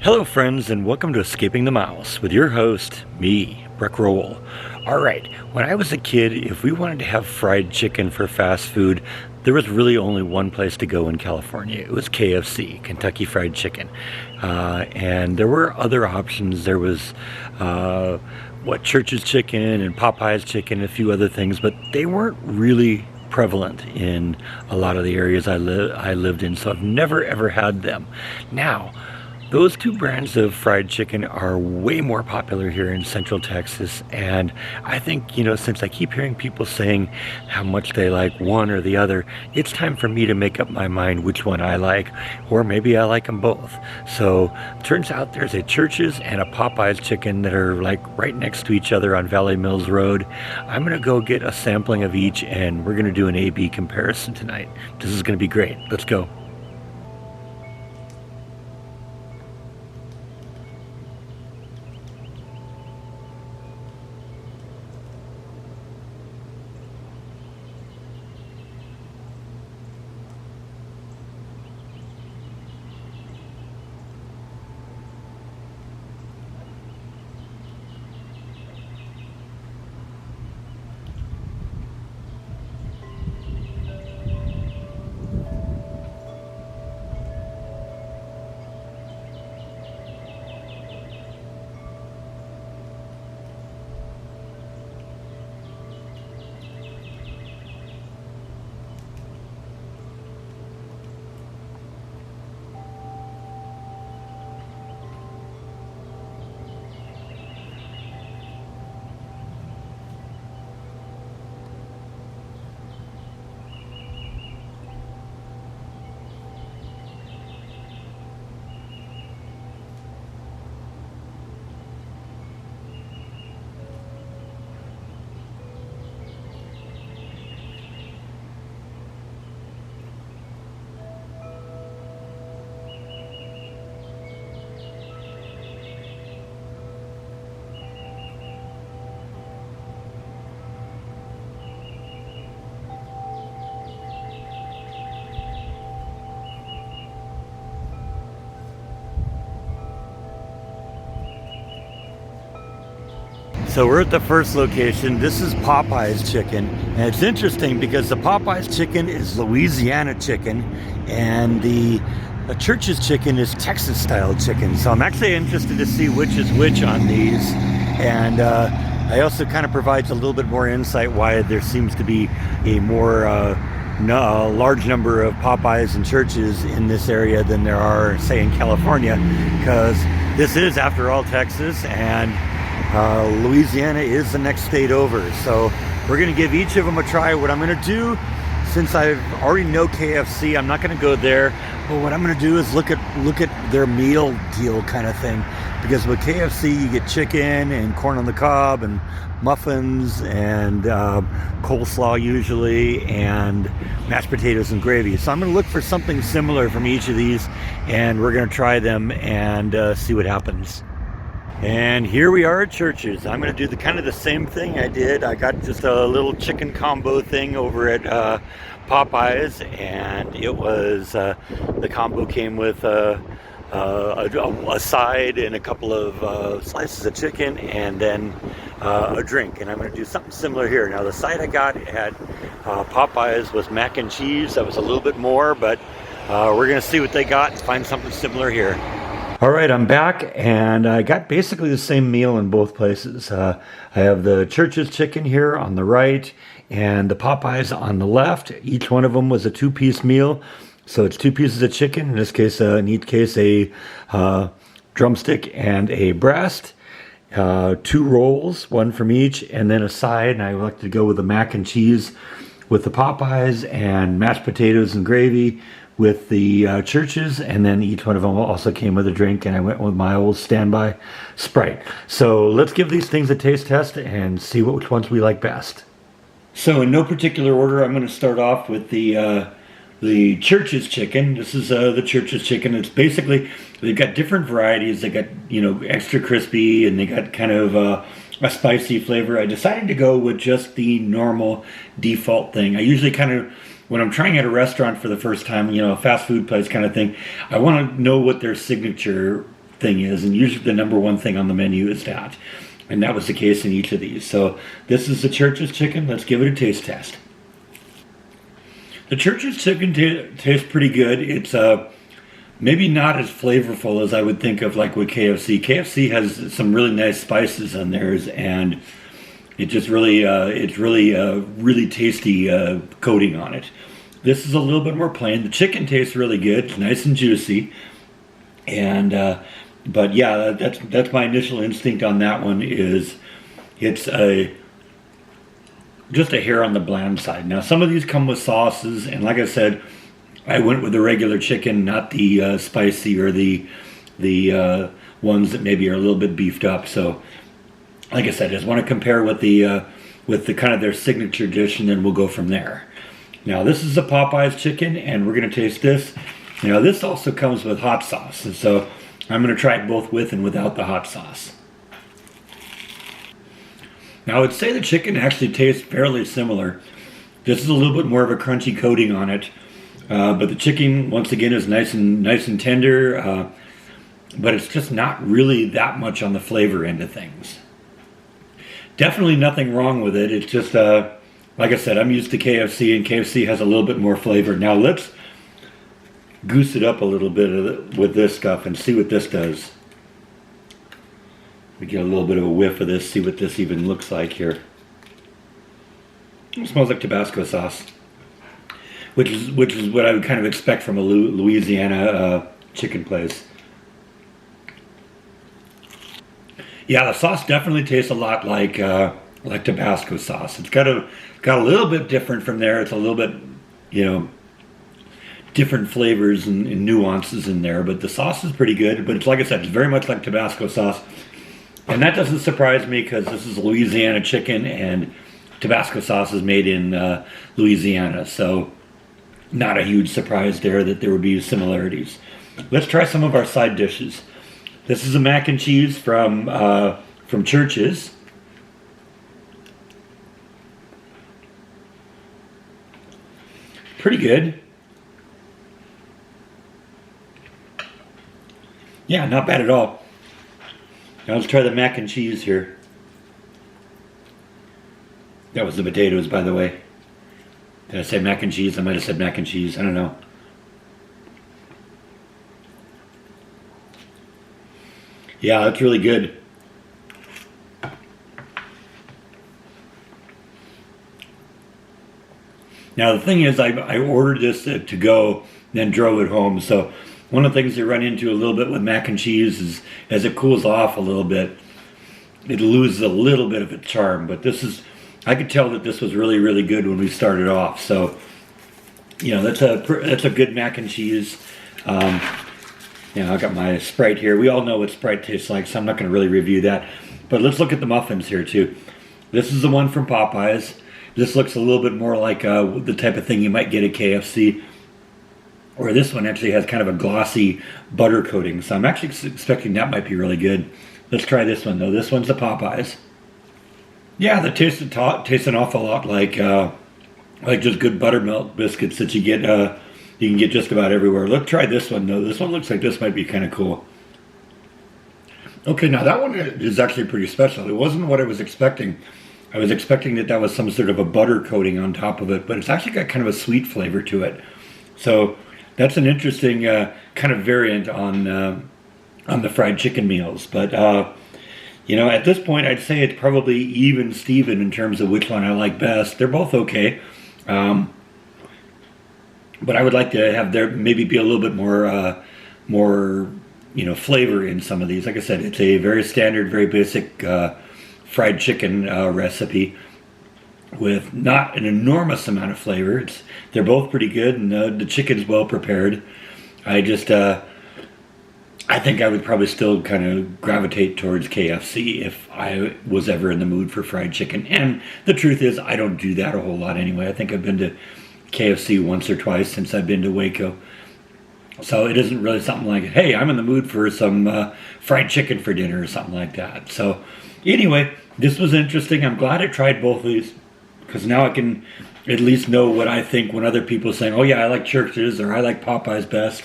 Hello friends, and welcome to Escaping the Mouse with your host, me, Breck Rowell. Alright, when I was a kid, if we wanted to have fried chicken for fast food, there was really only one place to go in California. It was KFC, Kentucky Fried Chicken. And there were other options. There was Church's Chicken and Popeyes Chicken and a few other things, but they weren't really prevalent in a lot of the areas I lived in, so I've never ever had them. Now, those two brands of fried chicken are way more popular here in Central Texas, and I think, since I keep hearing people saying how much they like one or the other, it's time for me to make up my mind which one I like, or maybe I like them both. So, turns out there's a Church's and a Popeyes chicken that are like right next to each other on Valley Mills Road. I'm gonna go get a sampling of each, and we're gonna do an A/B comparison tonight. This is gonna be great. Let's go. So we're at the first location. This is Popeyes chicken, and it's interesting because the Popeyes chicken is Louisiana chicken, and the Church's chicken is Texas style chicken. So I'm actually interested to see which is which on these, and I also kind of provides a little bit more insight why there seems to be a more large number of Popeyes and Church's in this area than there are, say, in California, because this is, after all, Texas, and Louisiana is the next state over. So we're going to give each of them a try. What I'm going to do, since I already know KFC, I'm not going to go there, but what I'm going to do is look at their meal deal kind of thing, because with KFC you get chicken and corn on the cob and muffins and coleslaw usually, and mashed potatoes and gravy. So I'm going to look for something similar from each of these, and we're going to try them and see what happens. And here we are at Church's. I'm going to do the same thing I did. I got just a little chicken combo thing over at Popeyes, and it was the combo came with a side and a couple of slices of chicken, and then a drink. And I'm going to do something similar here. Now, the side I got at Popeyes was mac and cheese. That was a little bit more, but we're going to see what they got and find something similar here. All right, I'm back, and I got basically the same meal in both places. I have the Church's chicken here on the right and the Popeyes on the left. Each one of them was a two-piece meal, so it's two pieces of chicken. In this case, in each case, a drumstick and a breast, two rolls, one from each, and then a side. And I like to go with the mac and cheese with the Popeyes, and mashed potatoes and gravy with the Church's, and then each one of them also came with a drink, and I went with my old standby Sprite. So let's give these things a taste test and see which ones we like best. So in no particular order, I'm going to start off with the Church's chicken. This is the Church's chicken. It's basically, they've got different varieties. They got, extra crispy, and they got kind of a spicy flavor. I decided to go with just the normal default thing. I usually kind of, when I'm trying at a restaurant for the first time, a fast food place kind of thing, I want to know what their signature thing is, and usually the number one thing on the menu is that. And that was the case in each of these. So this is the Church's chicken. Let's give it a taste test. The Church's chicken tastes pretty good. It's maybe not as flavorful as I would think of like with KFC. KFC has some really nice spices on theirs, and it just really, it's really really tasty coating on it. This is a little bit more plain. The chicken tastes really good. It's nice and juicy. And but yeah, that's my initial instinct on that one is it's just a hair on the bland side. Now some of these come with sauces, and like I said, I went with the regular chicken, not the spicy or the ones that maybe are a little bit beefed up. So like I said, I just want to compare with the kind of their signature dish, and then we'll go from there. Now this is the Popeyes chicken, and we're going to taste this. Now this also comes with hot sauce, and so I'm going to try it both with and without the hot sauce. Now I would say the chicken actually tastes fairly similar. This is a little bit more of a crunchy coating on it, but the chicken once again is nice and tender, but it's just not really that much on the flavor end of things. Definitely nothing wrong with it. It's just like I said, I'm used to KFC, and KFC has a little bit more flavor. Now let's goose it up a little bit with this stuff and see what this does. We get a little bit of a whiff of this, see what this even looks like here. It smells like Tabasco sauce, which is what I would kind of expect from a Louisiana chicken place. Yeah, the sauce definitely tastes a lot like Tabasco sauce. It's got a little bit different from there. It's a little bit, different flavors and nuances in there, but the sauce is pretty good. But it's like I said, it's very much like Tabasco sauce, and that doesn't surprise me because this is Louisiana chicken, and Tabasco sauce is made in Louisiana, so not a huge surprise there that there would be similarities. Let's try some of our side dishes. This is a mac and cheese from Church's. Pretty good. Yeah, not bad at all. Now let's try the mac and cheese here. That was the potatoes, by the way. Did I say mac and cheese? I might have said mac and cheese. I don't know. Yeah, that's really good. Now the thing is, I ordered this to go, then drove it home. So one of the things you run into a little bit with mac and cheese is as it cools off a little bit, it loses a little bit of its charm. But this is, I could tell that this was really, really good when we started off. So, that's a good mac and cheese. I got my Sprite here. We all know what Sprite tastes like, so I'm not going to really review that. But let's look at the muffins here too. This is the one from Popeyes. This looks a little bit more like the type of thing you might get at KFC. Or this one actually has kind of a glossy butter coating. So I'm actually expecting that might be really good. Let's try this one though. This one's the Popeyes. Yeah, that tastes an awful lot like just good buttermilk biscuits that you can get just about everywhere. Let's try this one though. This one looks like this might be kind of cool. Okay, now that one is actually pretty special. It wasn't what I was expecting. I was expecting that was some sort of a butter coating on top of it, but it's actually got kind of a sweet flavor to it. So that's an interesting kind of variant on the fried chicken meals. But at this point, I'd say it's probably even Steven in terms of which one I like best. They're both okay, but I would like to have there maybe be a little bit more flavor in some of these. Like I said, it's a very standard, very basic fried chicken recipe with not an enormous amount of flavor. They're both pretty good, and the chicken's well prepared. I think I would probably still kind of gravitate towards KFC if I was ever in the mood for fried chicken. And the truth is, I don't do that a whole lot anyway. I think I've been to KFC once or twice since I've been to Waco. So it isn't really something like, hey, I'm in the mood for some fried chicken for dinner or something like that. So anyway, this was interesting. I'm glad I tried both of these because now I can at least know what I think when other people are saying, oh yeah, I like Church's or I like Popeyes best,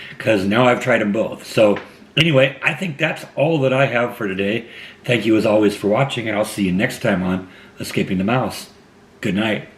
because now I've tried them both. So Anyway, I think that's all that I have for today. Thank you as always for watching, and I'll see you next time on Escaping the Mouse. Good night.